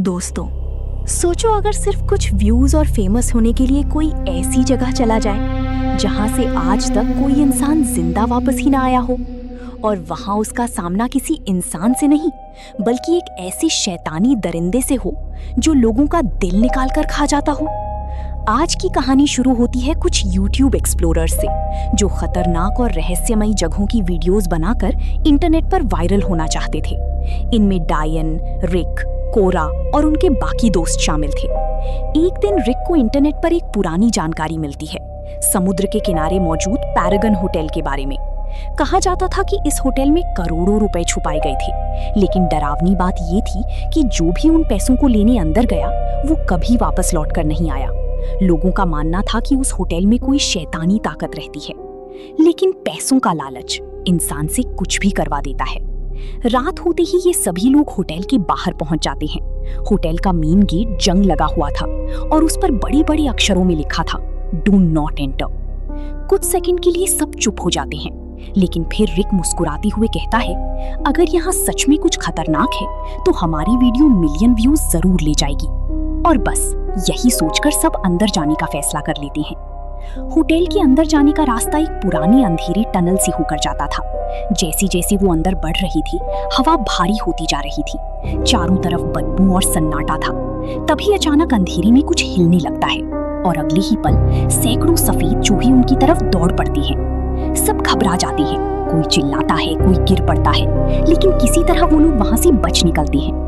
दोस्तों, सोचो अगर सिर्फ कुछ व्यूज और फेमस होने के लिए कोई ऐसी जगह चला जाए जहां से आज तक कोई इंसान जिंदा वापस ही ना आया हो, और वहां उसका सामना किसी इंसान से नहीं बल्कि एक ऐसी शैतानी दरिंदे से हो जो लोगों का दिल निकाल कर खा जाता हो। आज की कहानी शुरू होती है कुछ YouTube एक्सप्लोरर्स से जो खतरनाक और रहस्यमयी जगहों की वीडियोस बनाकर इंटरनेट पर वायरल होना चाहते थे। इनमें डायन, रिक, कोरा और उनके बाकी दोस्त शामिल थे। एक दिन रिक को इंटरनेट पर एक पुरानी जानकारी मिलती है, समुद्र के किनारे मौजूद पैरागन होटल के बारे में। कहा जाता था कि इस होटल में करोड़ों रुपए छुपाए गए थे, लेकिन डरावनी बात ये थी कि जो भी उन पैसों को लेने अंदर गया वो कभी वापस लौट कर नहीं आया। लोगों का मानना था कि उस होटल में कोई शैतानी ताकत रहती है, लेकिन पैसों का लालच इंसान से कुछ भी करवा देता है। रात होते ही ये सभी लोग होटल के बाहर पहुंच जाते हैं। होटल का मेन गेट जंग लगा हुआ था और उस पर बड़े बड़े अक्षरों में लिखा था, डू नॉट एंटर। कुछ सेकंड के लिए सब चुप हो जाते हैं, लेकिन फिर रिक मुस्कुराते हुए कहता है, अगर यहाँ सच में कुछ खतरनाक है तो हमारी वीडियो मिलियन व्यूज जरूर ले जाएगी। और बस यही सोचकर सब अंदर जाने का फैसला कर लेते हैं। होटल के अंदर जाने का रास्ता एक पुरानी अंधेरी टनल से होकर जाता था। जैसे जैसे वो अंदर बढ़ रही थी, हवा भारी होती जा रही थी। चारों तरफ बदबू और सन्नाटा था। तभी अचानक अंधेरी में कुछ हिलने लगता है और अगले ही पल सैकड़ों सफेद चूहे उनकी तरफ दौड़ पड़ते हैं। सब घबरा जाते हैं, कोई चिल्लाता है, कोई गिर पड़ता है, लेकिन किसी तरह वो लोग वहां से बच निकलते हैं।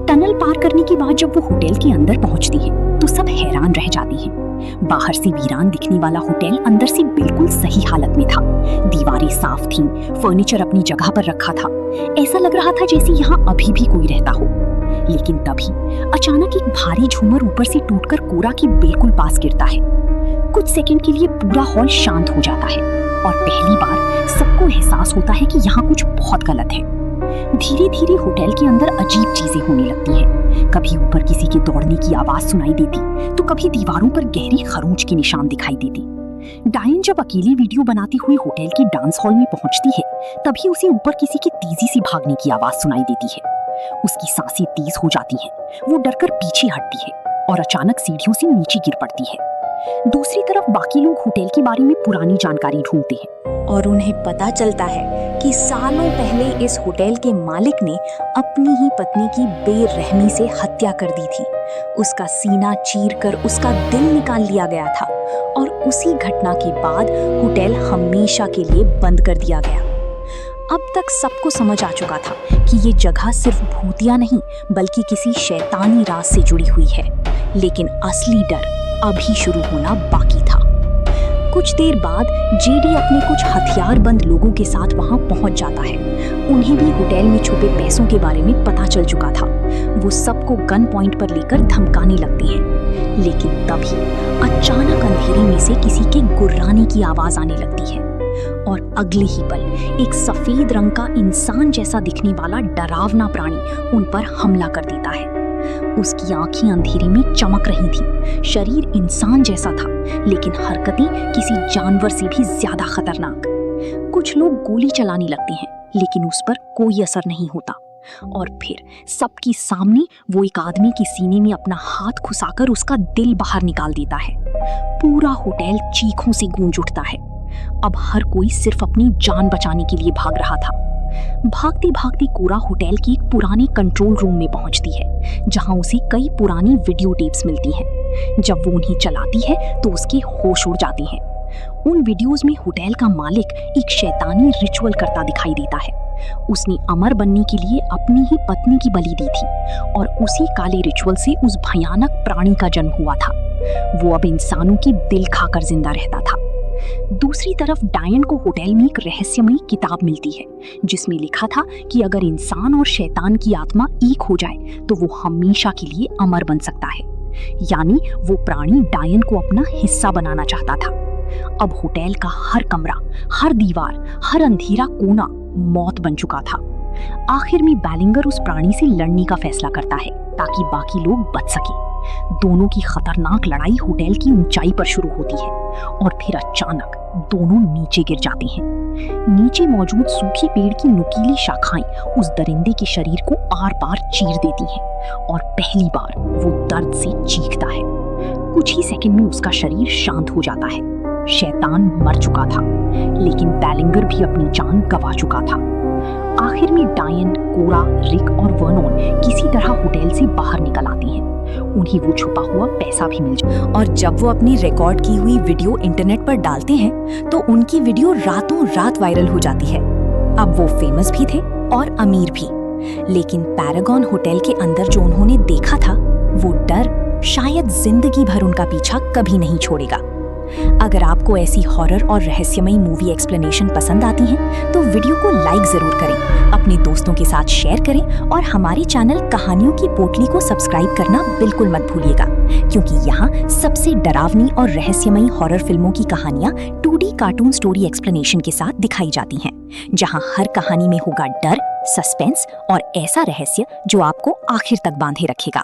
टनल पार करने के बाद जब वो होटल के अंदर पहुंचती है तो सब हैरान रह जाती हैं। बाहर से वीरान दिखने वाला होटल अंदर से बिल्कुल सही हालत में था। दीवारें साफ थीं, फर्नीचर अपनी जगह पर रखा था। ऐसा लग रहा था जैसे यहाँ अभी भी कोई रहता हो। लेकिन तभी अचानक एक भारी झूमर ऊपर से टूटकर कोरा के बिल्कुल पास गिरता है। कुछ सेकंड के लिए पूरा हॉल शांत हो जाता है और पहली बार सबको एहसास होता है कि यहाँ कुछ बहुत गलत है। धीरे धीरे होटल के अंदर अजीब चीजें होने लगती हैं। कभी ऊपर किसी के दौड़ने की आवाज सुनाई देती तो कभी दीवारों पर गहरी खरोंच के निशान दिखाई देती। डायन जब अकेली वीडियो बनाती हुई होटल के डांस हॉल में पहुंचती है तभी उसे ऊपर किसी के तेजी से भागने की आवाज सुनाई देती है। उसकी सांसें तेज हो जाती हैं, वो डरकर पीछे हटती है और अचानक सीढ़ियों से नीचे गिर पड़ती है। दूसरी तरफ बाकी लोग होटल के बारे में पुरानी जानकारी ढूंढते हैं और उन्हें पता चलता है कि सालों पहले इस होटल के मालिक ने अपनी ही पत्नी की बेरहमी से हत्या कर दी थी। उसका सीना चीरकर उसका दिल निकाल लिया गया था और उसी घटना के बाद होटल हमेशा के लिए बंद कर दिया गया। अब तक सबको समझ आ चुका था कि ये जगह सिर्फ भूतिया नहीं बल्कि किसी शैतानी राज से जुड़ी हुई है, लेकिन असली डर अभी शुरू होना बाकी था। कुछ देर बाद जेडी अपने कुछ हथियारबंद लोगों के साथ वहां पहुंच जाता है। उन्हें भी होटल में छुपे पैसों के बारे में पता चल चुका था। वो सबको गन पॉइंट पर लेकर धमकाने लगते हैं, लेकिन तभी अचानक अंधेरे में से किसी के गुर्राने की आवाज आने लगती है और अगले ही पल एक सफेद रंग का इंसान जैसा दिखने वाला डरावना प्राणी उन पर हमला कर देता है। उसकी आंखें अंधेरे में चमक रही थीं। शरीर इंसान जैसा था, लेकिन हरकतें किसी जानवर से भी ज्यादा खतरनाक। कुछ लोग गोली चलाने लगते हैं, लेकिन उस पर कोई असर नहीं होता। और फिर सबके सामने वो एक आदमी के सीने में अपना हाथ घुसाकर उसका दिल बाहर निकाल देता है। पूरा होटल चीखों से गूंज उठता है। अब हर कोई सिर्फ अपनी जान बचाने के लिए भाग रहा था। भागती भागती कोरा होटल के एक पुराने कंट्रोल रूम में पहुंचती है, जहां उसे कई पुरानी वीडियो टेप्स मिलती हैं। जब वो उन्हें चलाती है तो उसके होश उड़ जाते हैं। उन वीडियोस में होटल का मालिक एक शैतानी रिचुअल करता दिखाई देता है। उसने अमर बनने के लिए अपनी ही पत्नी की बलि दी थी और उसी काले रिचुअल से उस भयानक प्राणी का जन्म हुआ था। वो अब इंसानों के दिल खाकर जिंदा रहता था। दूसरी तरफ डायन को होटल में एक रहस्यमयी किताब मिलती है, जिसमें लिखा था कि अगर इंसान और शैतान की आत्मा एक हो जाए तो वो हमेशा के लिए अमर बन सकता है। यानी वो प्राणी डायन को अपना हिस्सा बनाना चाहता था। अब होटल का हर कमरा, हर दीवार, हर अंधेरा कोना मौत बन चुका था। आखिर में बैलिंगर उस प्राणी से लड़ने का फैसला करता है ताकि बाकी लोग बच सके। दोनों की खतरनाक लड़ाई होटल की ऊंचाई पर शुरू होती है और फिर अचानक दोनों नीचे गिर जाते हैं। नीचे मौजूद सूखे पेड़ की नुकीली शाखाएं उस दरिंदे के शरीर को आर पार चीर देती हैं और पहली बार वो दर्द से चीखता है। कुछ ही सेकंड में उसका शरीर शांत हो जाता है। शैतान मर चुका था, लेकिन बैलिंगर भी अपनी जान गंवा चुका था। आखिर में डायन, कोरा, रिक और वर्नोन किसी तरह होटल से बाहर निकल आती हैं। उन्हें वो छुपा हुआ पैसा भी मिल जाता है। और जब वो अपनी रिकॉर्ड की हुई वीडियो इंटरनेट पर डालते हैं तो उनकी वीडियो रातों रात वायरल हो जाती है। अब वो फेमस भी थे और अमीर भी, लेकिन पैरागॉन होटल के अंदर जो उन्होंने देखा था वो डर शायद जिंदगी भर उनका पीछा कभी नहीं छोड़ेगा। अगर आपको ऐसी हॉरर और रहस्यमयी मूवी एक्सप्लेनेशन पसंद आती हैं, तो वीडियो को लाइक जरूर करें, अपने दोस्तों के साथ शेयर करें और हमारे चैनल कहानियों की पोटली को सब्सक्राइब करना बिल्कुल मत भूलिएगा, क्योंकि यहाँ सबसे डरावनी और रहस्यमयी हॉरर फिल्मों की कहानियाँ 2D कार्टून स्टोरी एक्सप्लेनेशन के साथ दिखाई जाती हैं, जहाँ हर कहानी में होगा डर, सस्पेंस और ऐसा रहस्य जो आपको आखिर तक बांधे रखेगा।